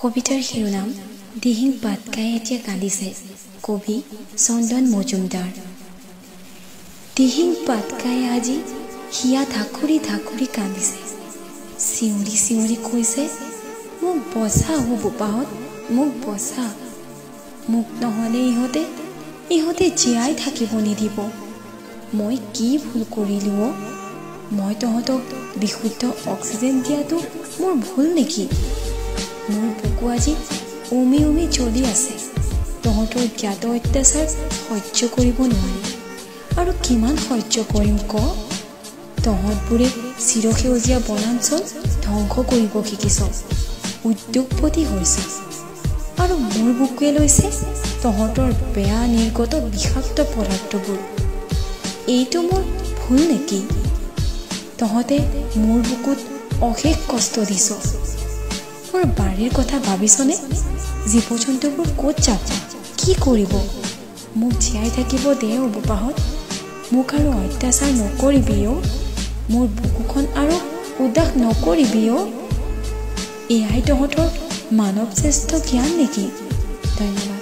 কবিতাৰ শিৰোনাম দিহিং পাতকাই এতিয়া কান্দিছে কবি চন্দন মজুমদাৰ। দিহিং পাতকাই আজি হিয়া ধাকুৰি ধাকুৰি কান্দিছে, চিঞৰি চিঞৰি কৈছে মোক বচা হো বোপাহঁত, মোক বচা, মোক নহ'লে ইহঁতে জীয়াই থাকিব নিদিব। মই কি ভুল কৰিলোঁ? মই তহঁতক বিশুদ্ধ অক্সিজেন দিয়াটো মোৰ ভুল নেকি? মোৰ বুকু আজি উমি উমি জ্বলি আছে। তহঁতৰ জ্ঞাত অত্যাচাৰ সহ্য কৰিব নোৱাৰি। আৰু কিমান সহ্য কৰিম ক? তহঁতবোৰে চিৰসেউজীয়া বনাঞ্চল ধ্বংস কৰিব শিকিছ, উদ্যোগপতি হৈছ, আৰু মোৰ বুকুৱে লৈছে তহঁতৰ বেয়া নিৰ্গত বিষাক্ত পদাৰ্থবোৰ। এইটো মোৰ ভুল নেকি? তহঁতে মোৰ বুকুত অশেষ কষ্ট দিছ। মোৰ বাৰীৰ কথা ভাবিছনে? জীৱ জন্তুবোৰ ক'ত যাব, কি কৰিব? মোক জীয়াই থাকিব দে অ বোপাহঁত, মোক আৰু অত্যাচাৰ নকৰিবি অ, মোৰ বুকুখন আৰু উদাস নকৰিবি অ। এয়াই তহঁতৰ মানৱ শ্ৰেষ্ঠ জ্ঞান নেকি? ধন্যবাদ।